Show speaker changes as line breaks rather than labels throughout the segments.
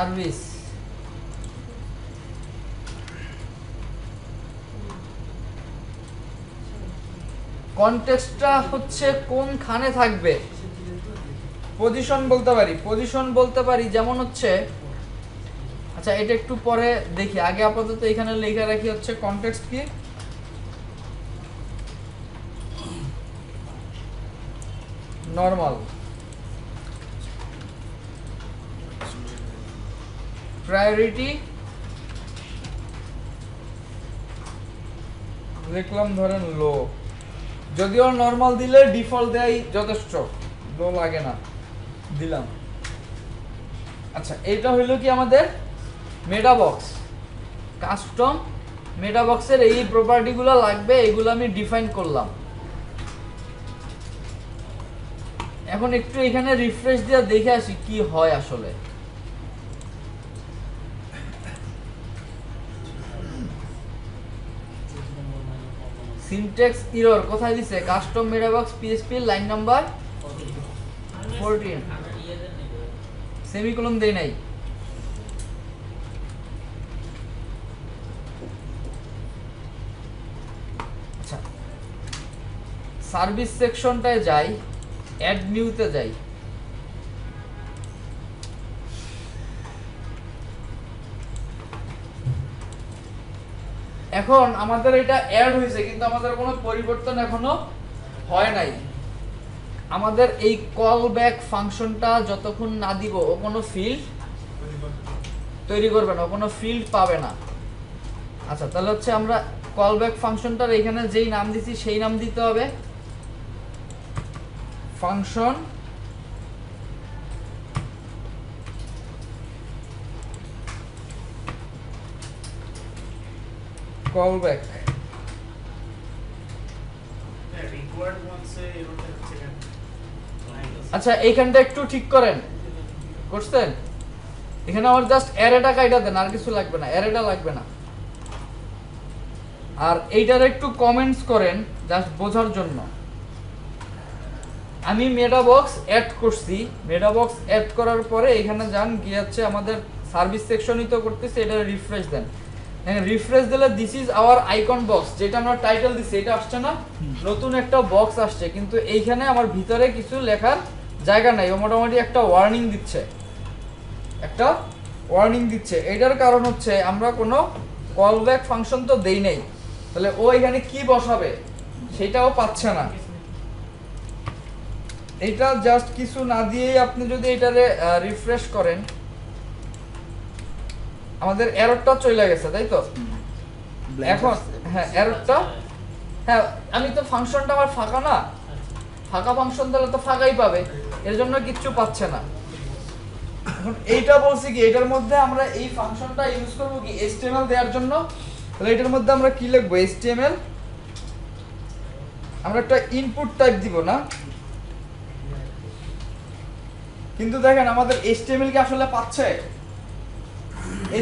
Service কনটেক্সটটা হচ্ছে কোনখানে থাকবে পজিশন বলতে পারি যেমন হচ্ছে আচ্ছা এটা একটু পরে দেখি আগে আপাতত এখানে লেখা রাখি হচ্ছে কনটেক্সট কি নরমাল প্রায়োরিটি লিখলাম ধরেন লো যদিও নরমাল দিলে ডিফল্ট দেয় যথেষ্ট লো লাগে না দিলাম আচ্ছা এটা হইলো কি আমাদের মেটা বক্স কাস্টম মেটা বক্সের এই প্রপার্টিগুলো লাগবে এগুলো আমি ডিফাইন করলাম এখন একটু এখানে রিফ্রেশ দিয়ে দেখে আসি কি হয় আসলে সিনট্যাক্স এরর কোথায় দিছে custom meta box PHP line number 14 semicolon দেই নাই আচ্ছা সার্ভিস সেকশনটায় যাই অ্যাড নিউতে যাই এখন আমাদের এটা অ্যাড হয়েছে কিন্তু আমাদের কোনো পরিবর্তন এখনো হয় নাই আমাদের এই কল ব্যাক ফাংশনটা যতক্ষণ না দিব ও কোনো ফিল্ড তৈরি করবে না ও কোনো ফিল্ড পাবে না আচ্ছা তাহলে হচ্ছে আমরা কল ব্যাক ফাংশনটার এখানে যেই নাম দিছি সেই নাম দিতে হবে ফাংশন কল ব্যাক আচ্ছা এইখানটা একটু ঠিক করেন করছেন এখানে আমার জাস্ট অ্যারেটা কাইটা দেন আর কিছু লাগবে না অ্যারেটা লাগবে না আর এইটার একটু কমেন্টস করেন জাস্ট বোঝার জন্য আমি মেটা বক্স অ্যাড করছি মেটা বক্স অ্যাড করার পরে এখানে যান গিয়ে হচ্ছে আমাদের সার্ভিস সেকশনই তো করতেছে এটা রিফ্রেশ দেন রিফ্রেশ দিলে this is our icon box যেটা আমরা টাইটেল দিছি এটা আসছে না নতুন একটা বক্স আসছে কিন্তু এইখানে আমার ভিতরে কিছু লেখার জায়গা নাই ও মোটামুটি একটা ওয়ার্নিং দিচ্ছে এটার কারণ হচ্ছে আমরা কোনো কল ব্যাক ফাংশন তো দেই নাই তাহলে ও এখানে কি বসাবে সেটাও পাচ্ছে না এটা জাস্ট কিছু না দিয়েই আপনি যদি এটারে রিফ্রেশ করেন আমাদের এররটা চলে গেছে তাই তো এখন হ্যাঁ এররটা হ্যাঁ আমি তো ফাংশনটা আমার ফাঁকা না ফাঁকা ফাংশন দিলে তো ফাঁকাই পাবে এর জন্য কিচ্ছু পাচ্ছে না এখন এইটা বলছি কি এটার মধ্যে আমরা এই ফাংশনটা ইউজ করব কি HTML দেওয়ার জন্য তাহলে এটার মধ্যে আমরা কি লিখব HTML আমরা একটা ইনপুট টাইপ দিব না কিন্তু দেখেন আমাদের HTML কি আসলে পাচ্ছে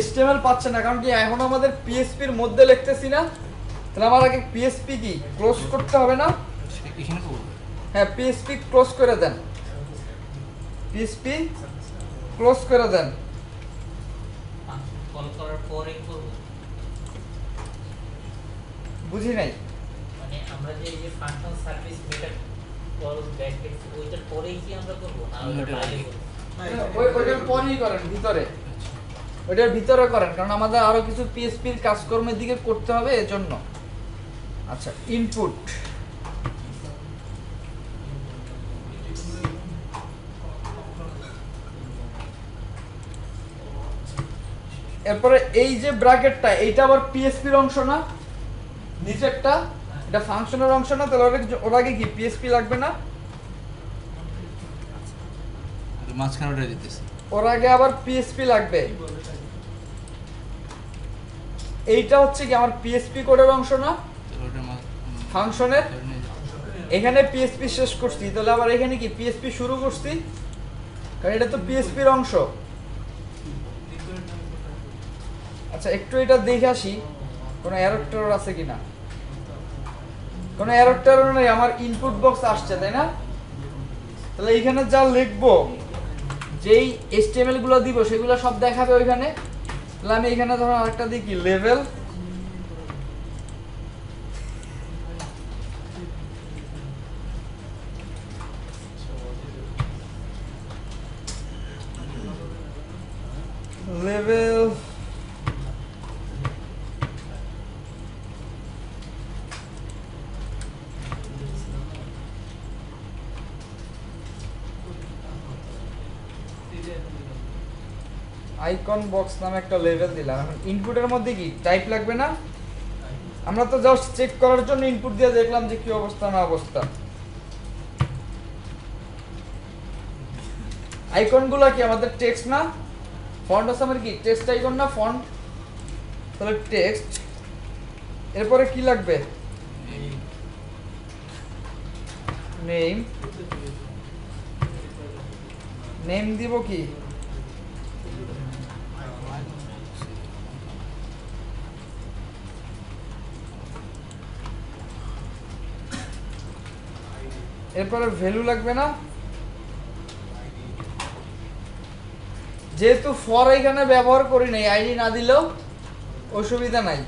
HTML পাচ্ছে না কারণ কি এখন আমাদের PHP এর মধ্যে লিখতেছি না তাহলে আমার আগে PHP কি ক্লোজ করতে হবে না এখানে হ্যাঁ PHP ক্লোজ করে দেন PHP ক্লোজ করে দেন
কল করার পরে করব
বুঝি নাই
মানে আমরা যে এই function service method call back ওইটার পরেই কি আমরা করব না ওইটার বাইরে করব
ওইটার পরেই করেন ভিতরে ওইটার ভিতরে করেন কারণ আমাদের আরো কিছু PHP এর কাজকর্মের দিকে করতে হবে এজন্য আচ্ছা ইনপুট এরপরে এই যে ব্র্যাকেটটা এইটা আবার PHP এর অংশ না নিচেরটা এটা ফাংশনের অংশ না তাহলে ওর আগে কি PHP লাগবে না
মাঝখানে ওটা দিতেছি
ওর আগে আবার PHP লাগবে এইটা হচ্ছে কি আমার PHP কোডের অংশ না ফাংশনের এখানে PHP শেষ করছি তাহলে আবার এখানে কি PHP শুরু করছি কারণ এটা তো PHP এর অংশ আচ্ছা একটু এটা দেখে আসি কোনো এরর টেরর আছে কিনা কোনো এরর টেরর নেই আমার ইনপুট বক্স আসছে তাই না তাহলে এখানে যা লিখবো যেই HTML গুলো দিব সেগুলো সব দেখাবে ওইখানে। তাহলে আমি এখানে ধরো আরেকটা দিই কি লেভেল, লেভেল আইকন বক্স নামে একটা লেভেল দিলাম। এখন ইনপুটের মধ্যে কি টাইপ লাগবে না? আমরা তো জাস্ট চেক করার জন্য ইনপুট দিয়ে দেখলাম যে কি অবস্থা না অবস্থা। আইকনগুলো কি আমাদের টেক্সট না? ফন্ট আছে আমার কি টেক্সট আইকন না ফন্ট? তাহলে টেক্সট, এরপরে কি লাগবে? নেম, নেম দিব কি? এরপরে ভ্যালু লাগবে না? যেহেতু ফর এখানে ব্যবহার করি নাই, আইডি না দিলেও অসুবিধা নাই।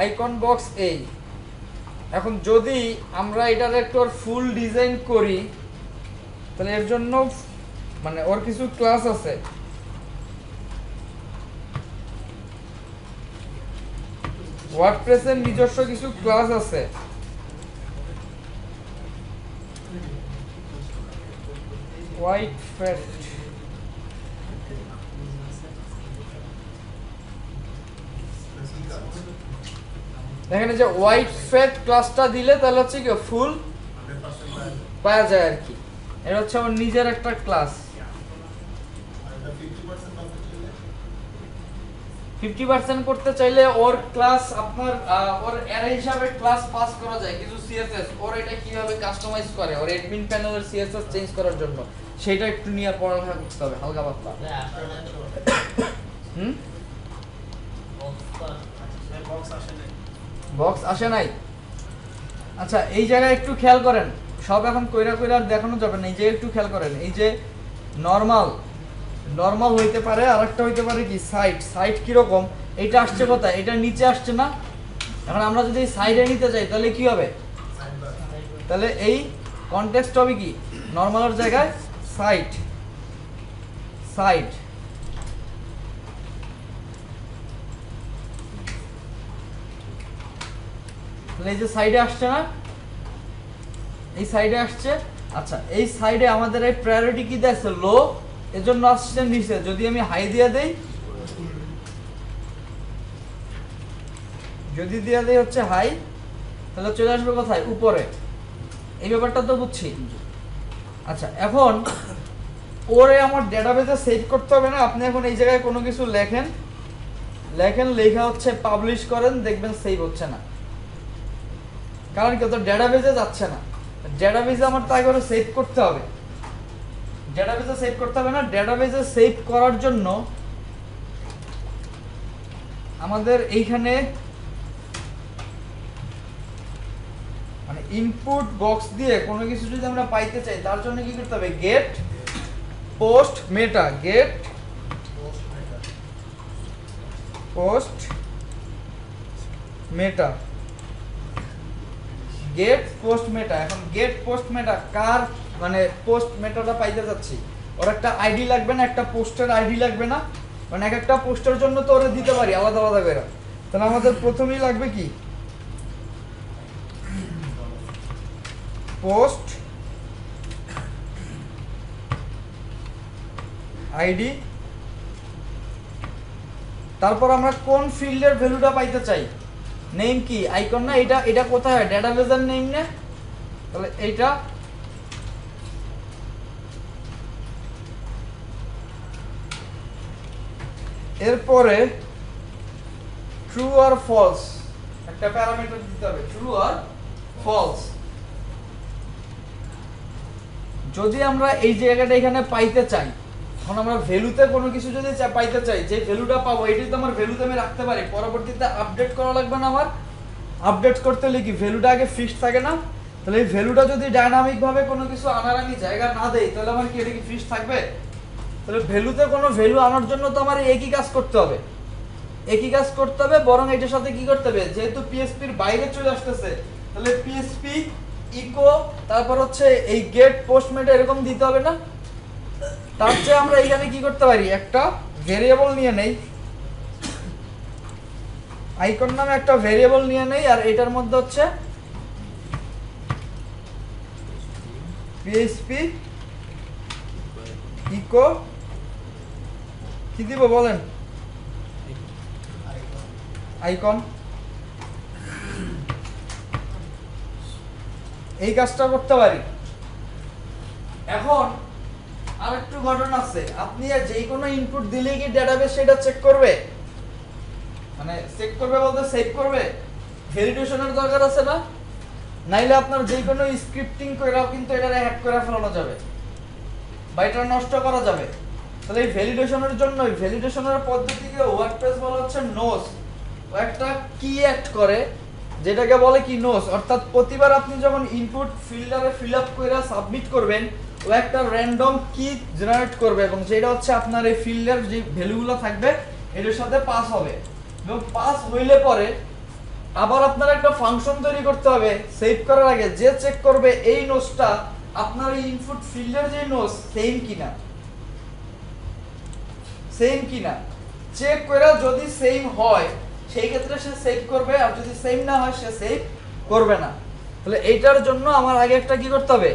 আইকন বক্স এই। এখন যদি আমরা এটার একটু ফুল ডিজাইন করি তাহলে এর জন্য মানে ওর কিছু ক্লাস আছে। ওয়ার্ডপ্রেসের নিজস্ব কিছু ক্লাস আছে। হোয়াইট ফ্যাট, এখানে যে হোয়াইট ফ্যাট ক্লাসটা দিলে তাহলে হচ্ছে কি ফুল পাওয়া যায় আর কি। এটা হচ্ছে আমার নিজের একটা ক্লাস। 50% করতে চাইলে ওর ক্লাস আপনার ওর অ্যারে হিসাবে ক্লাস পাস করা যায়, কিন্তু সিএসএস ওর এটা কিভাবে কাস্টমাইজ করে ওর অ্যাডমিন প্যানেলের সিএসএস চেঞ্জ করার জন্য সেটা একটু নিয়ে পড়ালেখা করতে হবে হালকা পাতলা। বক্স আসে নাই? আচ্ছা এই জায়গায় একটু খেয়াল করেন, সব এখন কইরা কইরা দেখানো যাবে না। এই যে একটু খেয়াল করেন, এই যে নরমাল, নরমাল হইতে পারে, আরেকটা হইতে পারে কি সাইড। সাইড কিরকম? এটা আসছে কোথায়? এটা নিচে আসছে না? এখন আমরা যদি সাইডে নিতে যাই তাহলে কি হবে? তাহলে এই কনটেক্সট হবে কি নরমালের জায়গায় সাইড, সাইড। তাহলে এই যে সাইডে আসছে না, এই সাইডে আসছে। আচ্ছা এই সাইডে আমাদের এই প্রায়োরিটি কি দিয়েছে? লো, এজন্য আসছে নিচে। যদি আমি হাই দিয়ে দেই, যদি দিয়ে দেই হচ্ছে হাই, তাহলে চলে আসবে কোথায়? উপরে। এই ব্যাপারটা তো বুঝছি। আচ্ছা এখন ওরে আমার ডেটাবেসে সেভ করতে হবে না। আপনি এখন এই জায়গায় কোনো কিছু লেখেন, লেখেন, লেখা হচ্ছে পাবলিশ করেন, দেখবেন সেভ হচ্ছে না। কারণ কি? তো ডেটাবেসে যাচ্ছে না। ডেটাবেসে আমার তাই করে সেভ করতে হবে। ডেটাবেসে সেভ করতে হবে না। ডেটাবেসে সেভ করার জন্য আমাদের এইখানে মানে ইনপুট বক্স দিয়ে কোনো কিছু যদি আমরা পাইতে চাই তার জন্য কি করতে হবে? Get post meta, get post meta, get post meta. এখন গেট পোস্ট মেটা কার মানে পোস্ট মেটাটা পাইতে যাচ্ছি, ওর একটা আইডি লাগবে না? একটা পোস্টের আইডি লাগবে না? মানে এক একটা পোস্টের জন্য তো ওরা দিতে পারি আলাদা আলাদা করে। তাহলে আমাদের প্রথমেই লাগবে কি? Post ID. তারপর আমরা কোন ফিল্ডের ভ্যালুটা পাইতে চাই? নেম কি আইকন না? এটা এটা কোথায় হয়? ডেটাবেসের নেম না? তাহলে এইটা এরপরে ট্রু আর ফলস একটা প্যারামিটার দিতে হবে, ট্রু আর ফলস। যদি আমরা এই জায়গাটা এখানে পাইতে চাই এখন আমরা ভ্যালুতে কোনো কিছু যদি পাইতে চাই, যে ভ্যালুটা পাবো এটাই তো আমার ভ্যালুতে আমি রাখতে পারি, পরবর্তীতে আপডেট করা লাগবে না আমার। আপডেট করতে হলে কি ভ্যালুটা আগে ফিক্সড থাকে না? তাহলে এই ভ্যালুটা যদি ডাইনামিক ভাবে কোনো কিছু আনার আমি জায়গা না দেই, তাহলে আমার কি এটা কি ফিক্সড থাকবে? তাহলে ভ্যালুতে কোনো ভ্যালু আনার জন্য তো আমার একই কাজ করতে হবে, একই কাজ করতে হবে, বরং এটার সাথে কি করতে হবে, যেহেতু পিএসপির বাইরে চলে আসতেছে, তাহলে পিএসপি ইকো তারপর হচ্ছে এই গেট পোস্টমেট এরকম দিতে হবে না? তার চেয়ে আমরা এখানে কি করতে পারি, একটা ভেরিয়েবল নিয়ে নেই, আইকন নামে একটা ভেরিয়েবল নিয়ে নেই, আর এটার মধ্যে হচ্ছে পিএসপি ইকো কি দিব বলেন, আইকন। এই কাজটা করতে পারি। এখন আরেকটু ঘটনা আছে, আপনি যে কোনো ইনপুট দিলেই কি ডেটাবেস সেটা চেক করবে? মানে চেক করবে বলতে সেভ করবে? ভ্যালিডেশনের দরকার আছে না? নাইলে আপনার যে কোনো স্ক্রিপ্টিং কইরাও কিন্তু এটারে হ্যাক করে ফেলানো যাবে বা এটা নষ্ট করা যাবে। তাহলে এই ভ্যালিডেশনের জন্য ভ্যালিডেশনের পদ্ধতিকে ওয়ার্ডপ্রেস বলা হচ্ছে নোস। ও একটা কি অ্যাড করে যেটাকে বলে কি নোস, অর্থাৎ প্রতিবার আপনি যখন ইনপুট ফিল্টারে ফিল আপ করে সাবমিট করবেন, ও একটা র্যান্ডম কি জেনারেট করবে এবং যেটা হচ্ছে আপনার এই ফিল্ডের যে ভ্যালুগুলো থাকবে এটার সাথে পাস হবে, এবং পাস হইলে পরে আবার আপনার একটা ফাংশন তৈরি করতে হবে সেভ করার আগে, যে চেক করবে এই নোসটা আপনার এই ইনপুট ফিল্ডের যে নোস সেম কিনা, সেম কিনা চেক করে যদি সেম হয় সেই ক্ষেত্রে সে সেভ করবে, আর যদি সেম না হয় সে সেভ করবে না। তাহলে এইটার জন্য আমার আগে একটা কি করতে হবে,